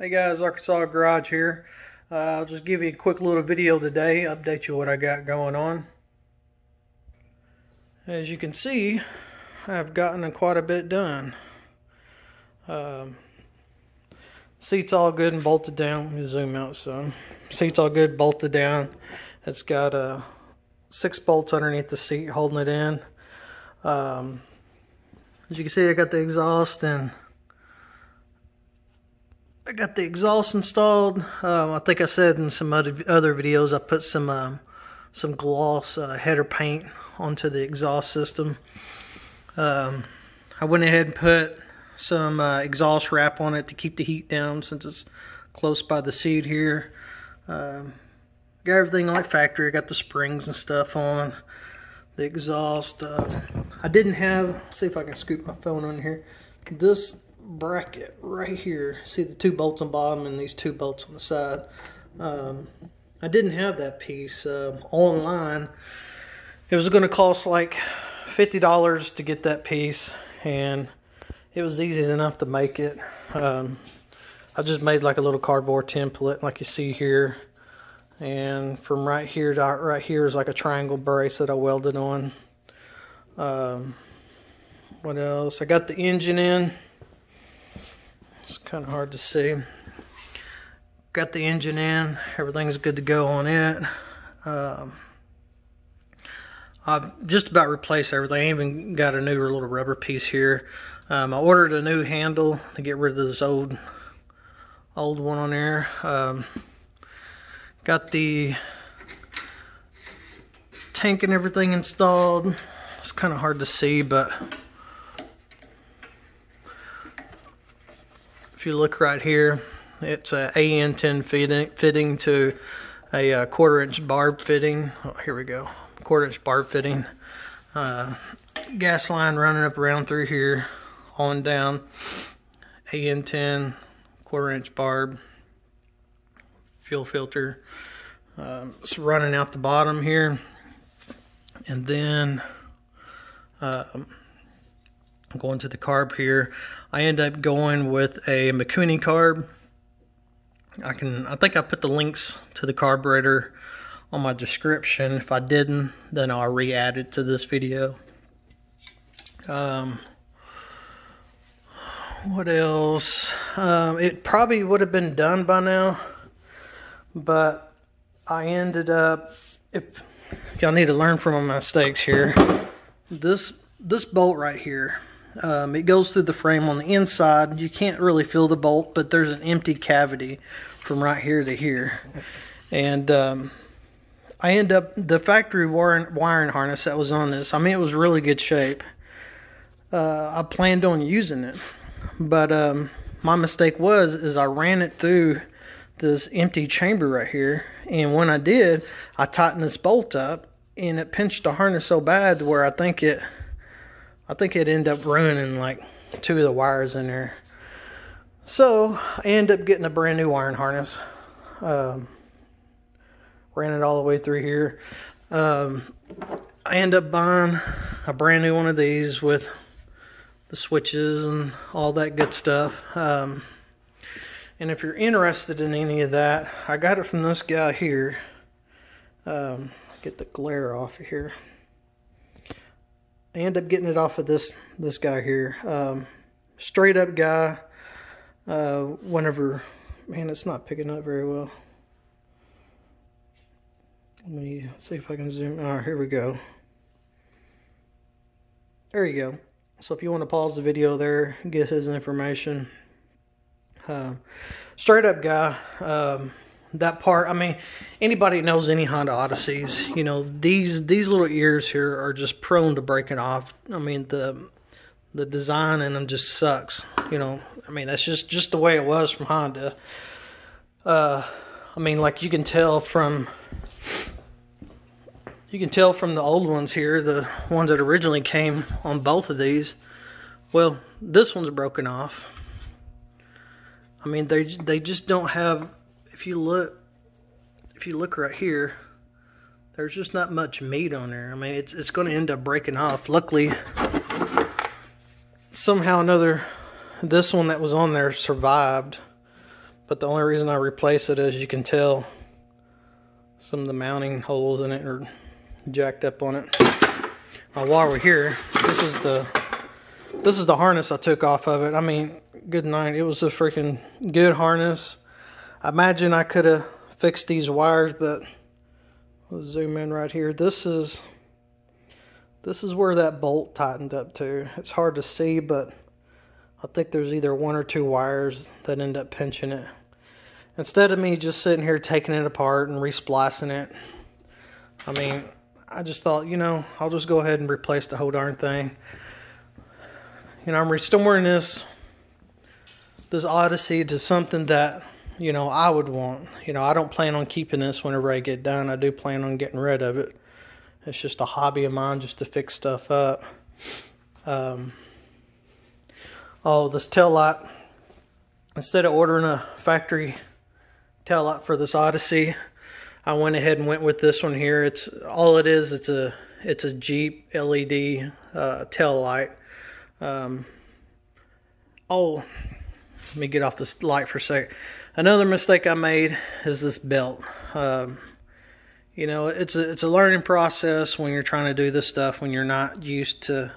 Hey guys, Arkansas Garage here. I'll just give you a quick little video today, update you what I got going on. As you can see, I've gotten quite a bit done. Seat's all good and bolted down. Let me zoom out some. Seat's all good, bolted down. It's got 6 bolts underneath the seat holding it in. As you can see, I got the exhaust installed. I think I said in some other videos I put some gloss header paint onto the exhaust system. I went ahead and put some exhaust wrap on it to keep the heat down since it's close by the seat here. Got everything like factory. I got the springs and stuff on the exhaust. I didn't have, see if I can scoop my phone on here, this bracket right here. See the 2 bolts on the bottom and these 2 bolts on the side. I didn't have that piece. Online it was going to cost like $50 to get that piece, and it was easy enough to make it. I just made like a little cardboard template like you see here, and from right here to right here is like a triangle brace that I welded on. What else? I got the engine in. It's kind of hard to see. Got the engine in. Everything's good to go on it. I've just about replaced everything. I even got a new little rubber piece here. I ordered a new handle to get rid of this old one on there. Got the tank and everything installed. It's kind of hard to see, but if you look right here, it's a AN10 fitting to a 1/4-inch barb fitting. Oh, here we go, 1/4-inch barb fitting. Gas line running up around through here, on down. AN10, 1/4-inch barb. Fuel filter. It's running out the bottom here, and then going to the carb here. I end up going with a Mikuni carb. I think I put the links to the carburetor on my description. If I didn't, then I'll re-add it to this video. What else? It probably would have been done by now, but I ended up, if y'all need to learn from my mistakes here, this bolt right here, it goes through the frame on the inside. You can't really feel the bolt, but there's an empty cavity from right here to here. And I end up, the factory wiring harness that was on this, I mean, it was really good shape. I planned on using it, but my mistake is I ran it through this empty chamber right here, and when I did, I tightened this bolt up, and it pinched the harness so bad to where I think it ended up ruining like 2 of the wires in there. So I ended up getting a brand new wiring harness. Ran it all the way through here. I ended up buying a brand new one of these with the switches and all that good stuff. And if you're interested in any of that, I got it from this guy here. Get the glare off of here. I end up getting it off of this guy here. Straight up guy. Whenever, man, it's not picking up very well. Let me see if I can zoom. All right, here we go. There you go. So if you want to pause the video there, get his information. Straight up guy. That part, I mean, anybody that knows any Honda Odysseys, you know, these little ears here are just prone to breaking off. I mean, the design in them just sucks, you know. I mean, that's just the way it was from Honda. I mean, like you can tell from the old ones here, the ones that originally came on both of these. Well, this one's broken off. I mean, they just don't have. If you look right here, there's just not much meat on there. I mean, it's going to end up breaking off. Luckily, somehow or another, this one that was on there survived. But the only reason I replace it is, you can tell some of the mounting holes in it are jacked up on it. Now, while we're here, this is the harness I took off of it. I mean, good night. It was a freaking good harness. I imagine I could have fixed these wires, but let's zoom in right here. This is where that bolt tightened up to. It's hard to see, but I think there's either 1 or 2 wires that end up pinching it. Instead of me just sitting here taking it apart and resplicing it, I mean, I just thought, you know, I'll just go ahead and replace the whole darn thing. You know, I'm restoring this Odyssey to something that, you know, I would want. You know, I don't plan on keeping this whenever I get done. I do plan on getting rid of it. It's just a hobby of mine, just to fix stuff up. Oh, this tail light. Instead of ordering a factory tail light for this Odyssey, I went ahead and went with this one here. It's a Jeep LED tail light. Oh, let me get off this light for a sec. Another mistake I made is this belt. You know, it's a learning process when you're trying to do this stuff, when you're not used to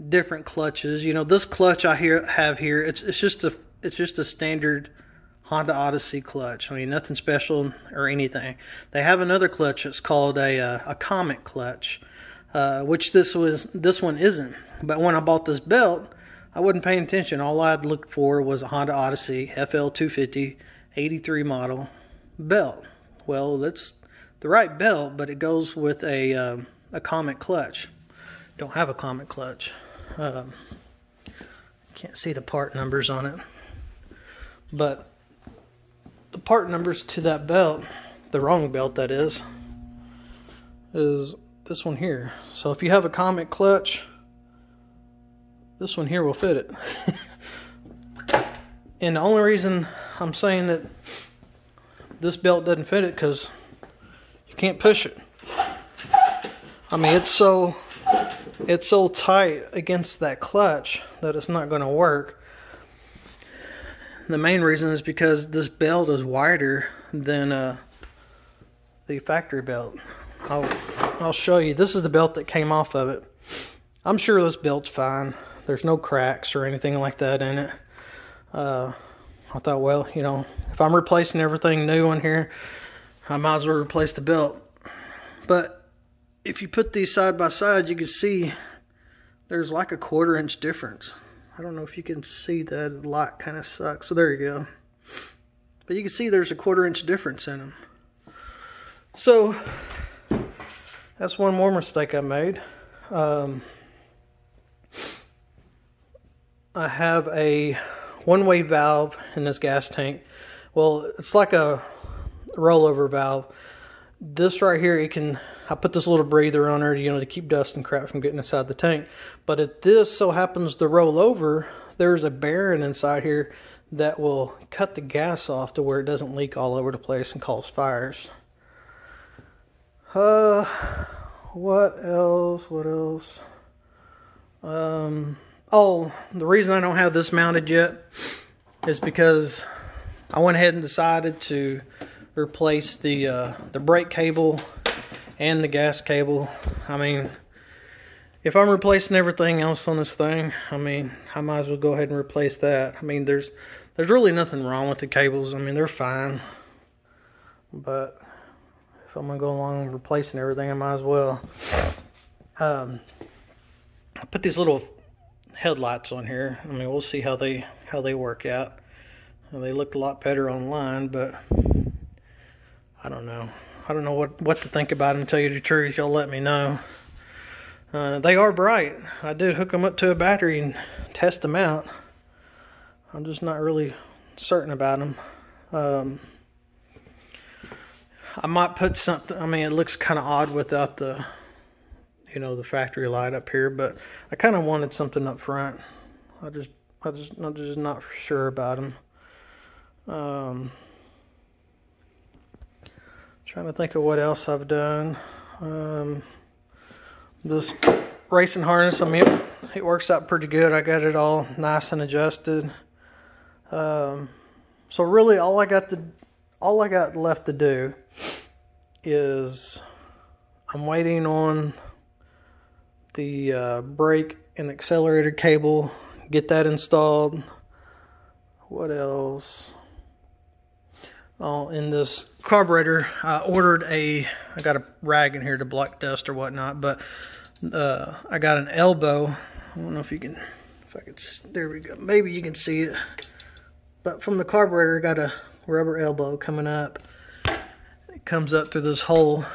different clutches. You know, this clutch I have here, it's just a standard Honda Odyssey clutch. I mean, nothing special or anything. They have another clutch that's called a Comet clutch, which this one isn't. But when I bought this belt, I wasn't paying attention. All I'd looked for was a Honda Odyssey FL250 83 model belt. Well, that's the right belt, but it goes with a Comet clutch. Don't have a Comet clutch. Can't see the part numbers on it, but the part numbers to that belt, the wrong belt that is this one here. So if you have a Comet clutch, this one here will fit it. And the only reason I'm saying that this belt doesn't fit it, because you can't push it. I mean, it's so tight against that clutch that it's not going to work. The main reason is because this belt is wider than the factory belt. I'll show you. This is the belt that came off of it. I'm sure this belt's fine. There's no cracks or anything like that in it. I thought, well, you know, if I'm replacing everything new on here, I might as well replace the belt. But if you put these side by side, you can see there's like a 1/4 inch difference. I don't know if you can see that. The light kind of sucks. So there you go. But you can see there's a 1/4 inch difference in them. So that's one more mistake I made. I have a one-way valve in this gas tank. Well, it's like a rollover valve. This right here, I put this little breather on there, you know, to keep dust and crap from getting inside the tank. But if this so happens to roll over, there's a bearing inside here that will cut the gas off to where it doesn't leak all over the place and cause fires. What else? Oh, the reason I don't have this mounted yet is because I went ahead and decided to replace the brake cable and the gas cable. I mean, if I'm replacing everything else on this thing, I mean, I might as well go ahead and replace that. I mean, there's really nothing wrong with the cables. I mean, they're fine. But if I'm gonna go along and replacing everything, I might as well. I put these little headlights on here. I mean, we'll see how they work out. Well, they look a lot better online, but I don't know. I don't know what to think about them. To tell you the truth, y'all let me know. They are bright. I did hook them up to a battery and test them out. I'm just not really certain about them. I might put something. I mean, it looks kind of odd without the, you know, the factory light up here, but I kind of wanted something up front. I'm just not sure about them. Trying to think of what else I've done. This racing harness, I mean, it works out pretty good. I got it all nice and adjusted. So really all I got left to do is I'm waiting on the brake and accelerator cable, get that installed. What else? Oh, in this carburetor, I got a rag in here to block dust or whatnot, but I got an elbow. I don't know if there we go. Maybe you can see it. But from the carburetor, I got a rubber elbow coming up. It comes up through this hole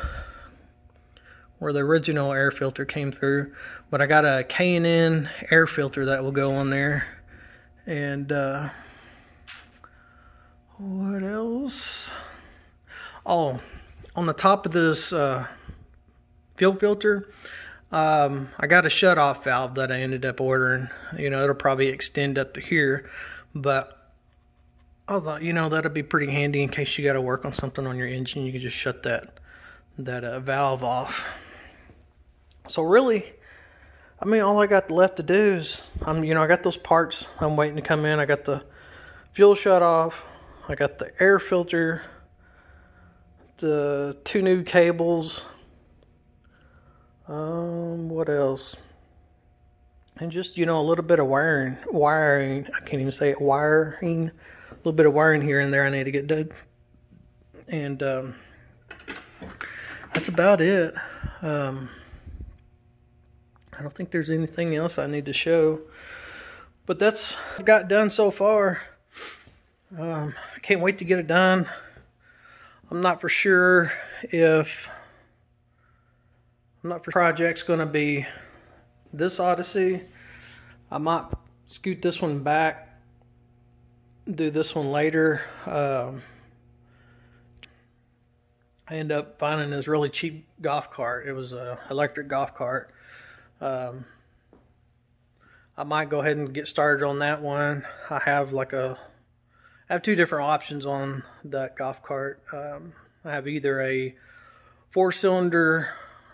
where the original air filter came through. But I got a K&N air filter that will go on there. And what else? Oh, on the top of this fuel filter, I got a shut-off valve that I ended up ordering. You know, it'll probably extend up to here, but I thought, you know, that'd be pretty handy in case you got to work on something on your engine. You can just shut that valve off. So really, I mean, all I got left to do is, I got those parts I'm waiting to come in. I got the fuel shut off. I got the air filter, the 2 new cables. What else? And just, a little bit of wiring. I can't even say it. Wiring. A little bit of wiring here and there I need to get done. And that's about it. I don't think there's anything else I need to show. But that's what I got done so far. I can't wait to get it done. I'm not for sure if project's going to be this Odyssey. I might scoot this one back, do this one later. I ended up finding this really cheap golf cart. It was an electric golf cart. I might go ahead and get started on that one. I have 2 different options on that golf cart. I have either a 4-cylinder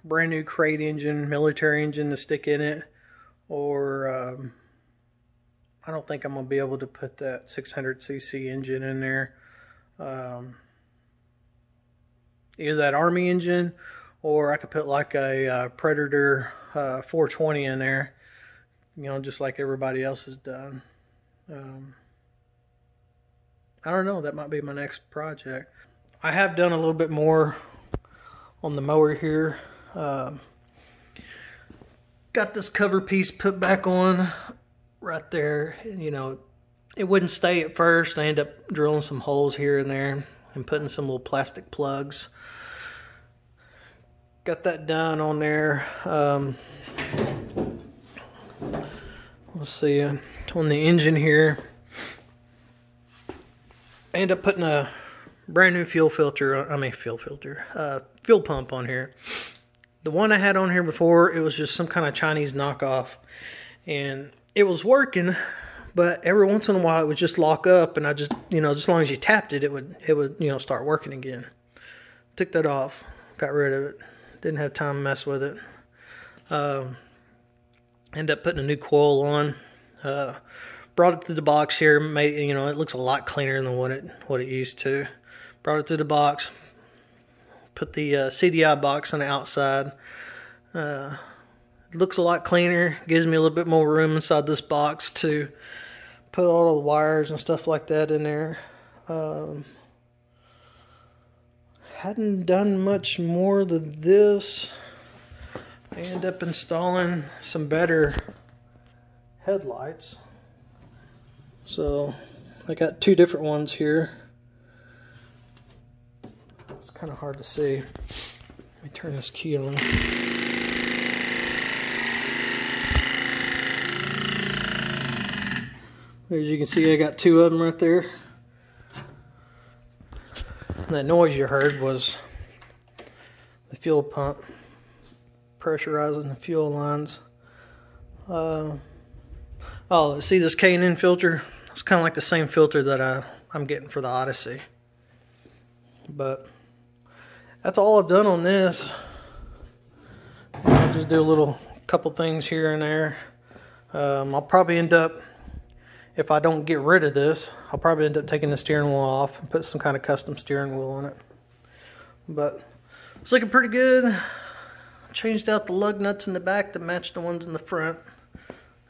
brand new crate engine, military engine to stick in it, or I don't think I'm going to be able to put that 600cc engine in there. Either that Army engine, or I could put like a Predator 420 in there, just like everybody else has done. I don't know, that might be my next project. I have done a little bit more on the mower here. Got this cover piece put back on right there. It wouldn't stay at first. I ended up drilling some holes here and there and putting some little plastic plugs. Got that done on there. Let's see, on the engine here, I ended up putting a brand new fuel pump on here. The one I had on here before, it was just some kind of Chinese knockoff, and it was working, but every once in a while it would just lock up, and I just, as long as you tapped it, it would start working again. Took that off, got rid of it. Didn't have time to mess with it. Ended up putting a new coil on. Brought it through the box here. Made it looks a lot cleaner than what it used to. Brought it through the box. Put the CDI box on the outside. Looks a lot cleaner. Gives me a little bit more room inside this box to put all the wires and stuff like that in there. Hadn't done much more than this. I ended up installing some better headlights. So I got 2 different ones here. It's kind of hard to see. Let me turn this key on. As you can see, I got 2 of them right there. That noise you heard was the fuel pump pressurizing the fuel lines. Oh, see this K&N filter? It's kind of like the same filter that I'm getting for the Odyssey. But that's all I've done on this. I'll just do a couple things here and there. I'll probably end up if I don't get rid of this, I'll probably end up taking the steering wheel off and put some kind of custom steering wheel on it. But it's looking pretty good. Changed out the lug nuts in the back to match the ones in the front.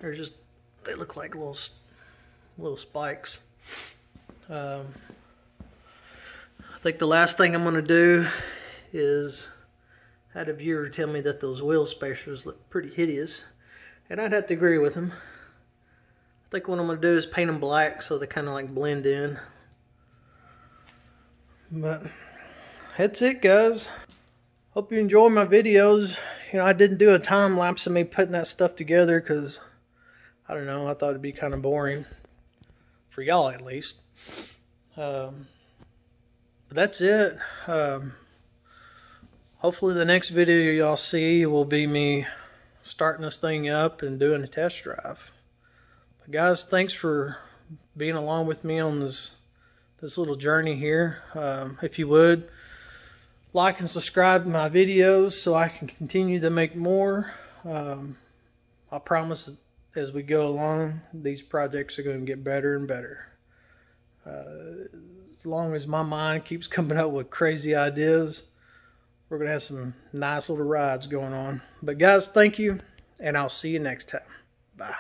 They look like little spikes. I think the last thing I'm going to do is I had a viewer tell me that those wheel spacers look pretty hideous, and I'd have to agree with him. I think what I'm going to do is paint them black so they kind of like blend in. But that's it, guys. Hope you enjoy my videos. You know, I didn't do a time lapse of me putting that stuff together because, I don't know, I thought it'd be kind of boring. For y'all at least. But that's it. Hopefully the next video y'all see will be me starting this thing up and doing a test drive. But guys, thanks for being along with me on this little journey here. If you would, like and subscribe to my videos so I can continue to make more. I promise as we go along, these projects are going to get better and better. As long as my mind keeps coming up with crazy ideas, we're going to have some nice little rides going on. But guys, thank you, and I'll see you next time. Bye.